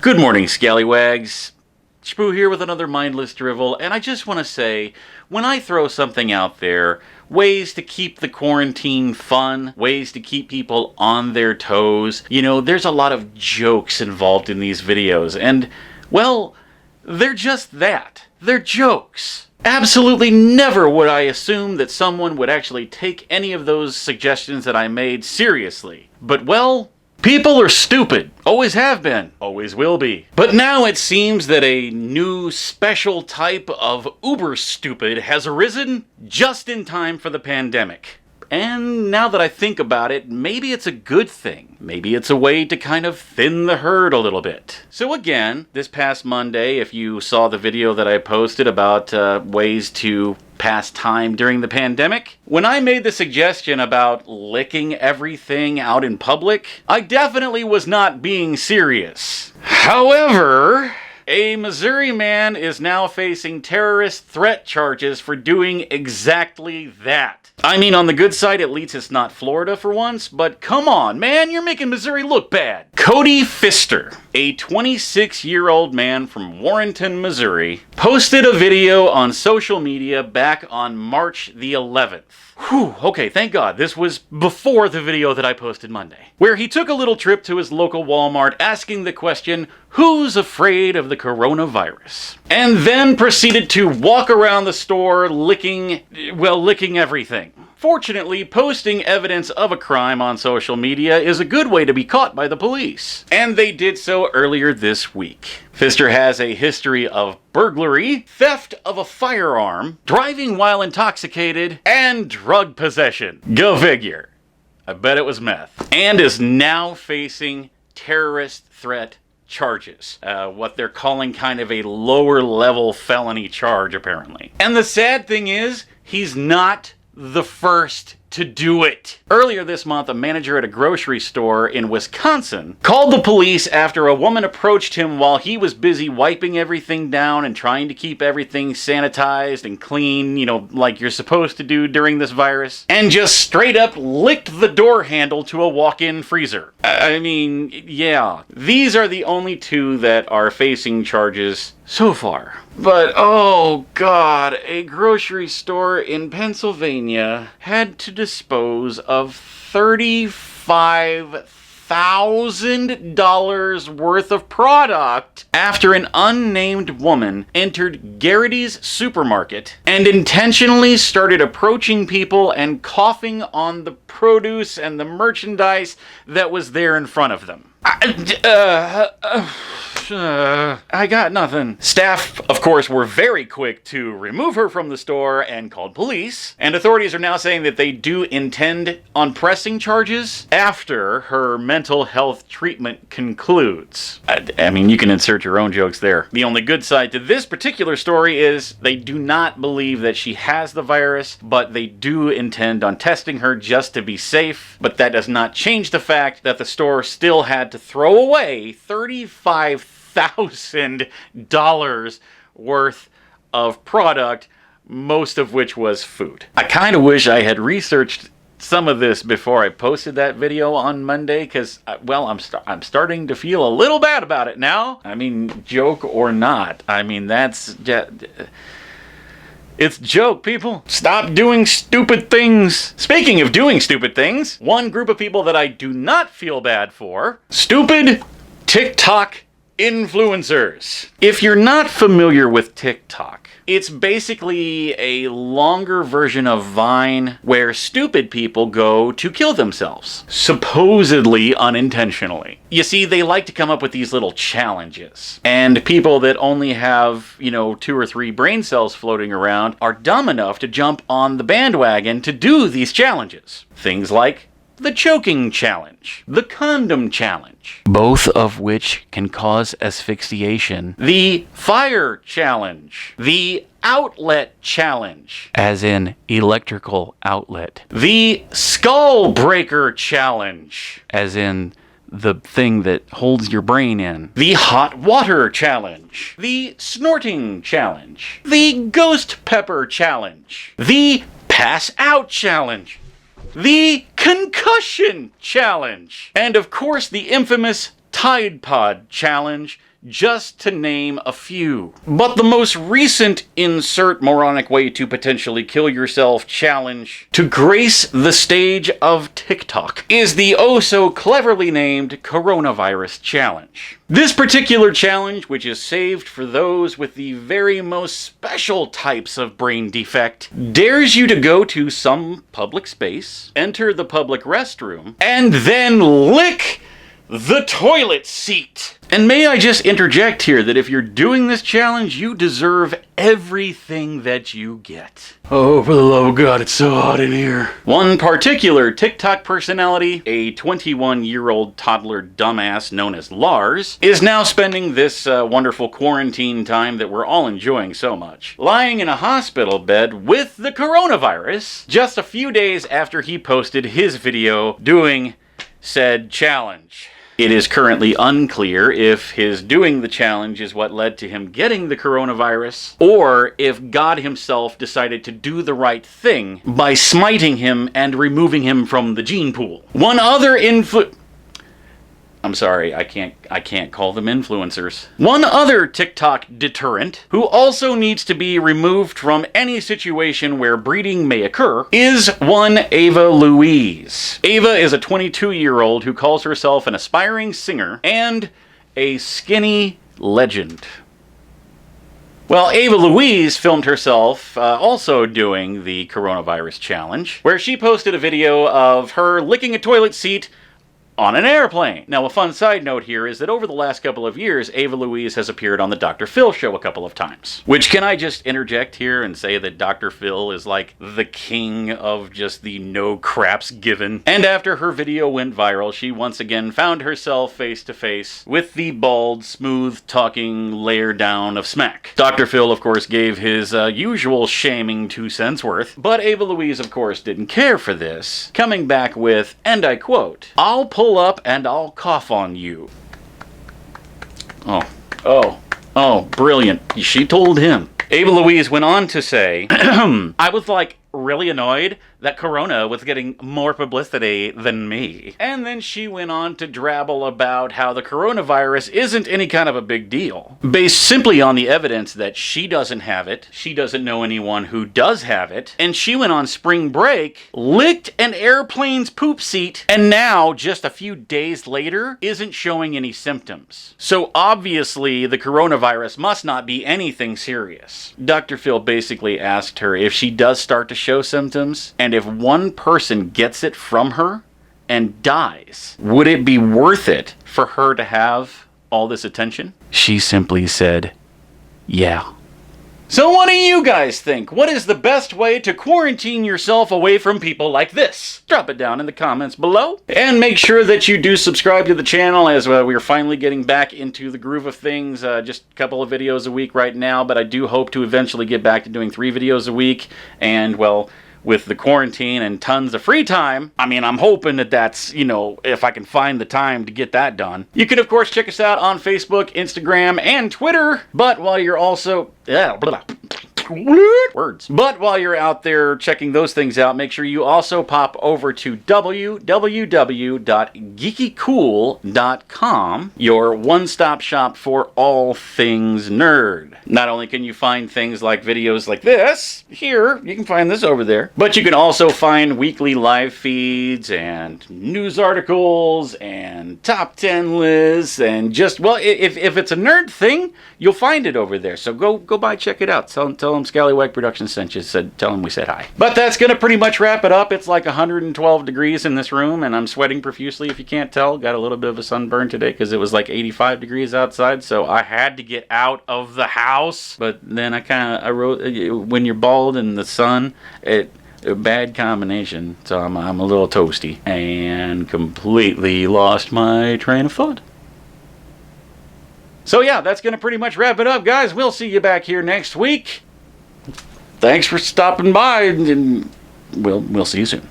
Good morning, Skallywag's. Spoo here with another mindless drivel, and I just want to say, when I throw something out there, ways to keep the quarantine fun, ways to keep people on their toes, there's a lot of jokes involved in these videos, and, well, they're just that. They're jokes. Absolutely never would I assume that someone would actually take any of those suggestions that I made seriously. But, well, people are stupid. Always have been. Always will be. But now it seems that a new special type of uber stupid has arisen just in time for the pandemic. And now that I think about it, maybe it's a good thing. Maybe it's a way to kind of thin the herd a little bit. So again, this past Monday, if you saw the video that I posted about ways to pass time during the pandemic, when I made the suggestion about licking everything out in public, I definitely was not being serious. However, a Missouri man is now facing terrorist threat charges for doing exactly that. I mean, on the good side, at least it's not Florida for once, but come on, man, you're making Missouri look bad. Cody Pfister, a 26-year-old man from Warrenton, Missouri, posted a video on social media back on March the 11th. Whew, okay, thank God, this was before the video that I posted Monday, where he took a little trip to his local Walmart asking the question, who's afraid of the coronavirus? And then proceeded to walk around the store licking everything. Fortunately, posting evidence of a crime on social media is a good way to be caught by the police. And they did so earlier this week. Pfister has a history of burglary, theft of a firearm, driving while intoxicated, and drug possession. Go figure. I bet it was meth. And is now facing terrorist threat charges. What they're calling kind of a lower level felony charge, apparently. And the sad thing is, he's not the first to do it. Earlier this month, a manager at a grocery store in Wisconsin called the police after a woman approached him while he was busy wiping everything down and trying to keep everything sanitized and clean, like you're supposed to do during this virus, and just straight up licked the door handle to a walk-in freezer. I mean, yeah, these are the only two that are facing charges so far. But, oh God, a grocery store in Pennsylvania had to dispose of $35,000 worth of product after an unnamed woman entered Garrity's supermarket and intentionally started approaching people and coughing on the produce and the merchandise that was there in front of them. I got nothing. Staff, of course, were very quick to remove her from the store and called police. And authorities are now saying that they do intend on pressing charges after her mental health treatment concludes. I mean, you can insert your own jokes there. The only good side to this particular story is they do not believe that she has the virus, but they do intend on testing her just to be safe. But that does not change the fact that the store still had to throw away $35,000 worth of product, most of which was food. I kind of wish I had researched some of this before I posted that video on Monday, because, well, I'm starting to feel a little bad about it now. I mean, joke or not, I mean, that's just... It's a joke, people. Stop doing stupid things. Speaking of doing stupid things, one group of people that I do not feel bad for, stupid TicTok influencers. If you're not familiar with TikTok, it's basically a longer version of Vine where stupid people go to kill themselves, supposedly unintentionally. You see, they like to come up with these little challenges, and people that only have, 2 or 3 brain cells floating around are dumb enough to jump on the bandwagon to do these challenges. Things like the choking challenge, the condom challenge, both of which can cause asphyxiation, the fire challenge, the outlet challenge, as in electrical outlet, the skull breaker challenge, as in the thing that holds your brain in, the hot water challenge, the snorting challenge, the ghost pepper challenge, the pass out challenge, the concussion challenge, and of course the infamous Tide Pod Challenge, just to name a few. But the most recent insert moronic way to potentially kill yourself challenge to grace the stage of TikTok is the oh-so-cleverly named Coronavirus Challenge. This particular challenge, which is saved for those with the very most special types of brain defect, dares you to go to some public space, enter the public restroom, and then lick the toilet seat. And may I just interject here that if you're doing this challenge, you deserve everything that you get. Oh, for the love of God, it's so hot in here. One particular TikTok personality, a 21-year-old toddler dumbass known as Lars, is now spending this wonderful quarantine time that we're all enjoying so much, lying in a hospital bed with the coronavirus just a few days after he posted his video doing said challenge. It is currently unclear if his doing the challenge is what led to him getting the coronavirus, or if God himself decided to do the right thing by smiting him and removing him from the gene pool. One other I'm sorry, I can't call them influencers. One other TikTok deterrent, who also needs to be removed from any situation where breeding may occur, is one Ava Louise. Ava is a 22-year-old who calls herself an aspiring singer and a skinny legend. Well, Ava Louise filmed herself also doing the coronavirus challenge, where she posted a video of her licking a toilet seat on an airplane. Now, a fun side note here is that over the last couple of years, Ava Louise has appeared on the Dr. Phil show a couple of times. Which, can I just interject here and say that Dr. Phil is like the king of just the no craps given. And after her video went viral, she once again found herself face to face with the bald, smooth talking layer down of smack. Dr. Phil, of course, gave his usual shaming 2 cents worth, but Ava Louise, of course, didn't care for this, coming back with, and I quote, "I'll pull up and I'll cough on you." Oh, brilliant. She told him. Ava Louise went on to say, I was like really annoyed that Corona was getting more publicity than me. And then she went on to drabble about how the coronavirus isn't any kind of a big deal, based simply on the evidence that she doesn't have it, she doesn't know anyone who does have it, and she went on spring break, licked an airplane's poop seat, and now, just a few days later, isn't showing any symptoms. So obviously, the coronavirus must not be anything serious. Dr. Phil basically asked her if she does start to show symptoms, and if one person gets it from her and dies, would it be worth it for her to have all this attention? She simply said, yeah. So what do you guys think? What is the best way to quarantine yourself away from people like this? Drop it down in the comments below. And make sure that you do subscribe to the channel, as we're finally getting back into the groove of things. Just a couple of videos a week right now, but I do hope to eventually get back to doing 3 videos a week. And, well, with the quarantine and tons of free time, I mean, I'm hoping that that's, if I can find the time to get that done. You can, of course, check us out on Facebook, Instagram, and Twitter. But while you're also... words. But while you're out there checking those things out, make sure you also pop over to www.geekycool.com, your one-stop shop for all things nerd. Not only can you find things like videos like this, here, you can find this over there, but you can also find weekly live feeds and news articles and top 10 lists and just, well, if it's a nerd thing, you'll find it over there. So go by, check it out. Tell them Skallywag Productions sent you. Tell them we said hi. But that's gonna pretty much wrap it up. It's like 112 degrees in this room, and I'm sweating profusely. If you can't tell, got a little bit of a sunburn today because it was like 85 degrees outside, so I had to get out of the house. But then I wrote, when you're bald in the sun, a bad combination. So I'm a little toasty and completely lost my train of thought. So yeah, that's going to pretty much wrap it up, guys. We'll see you back here next week. Thanks for stopping by, and we'll see you soon.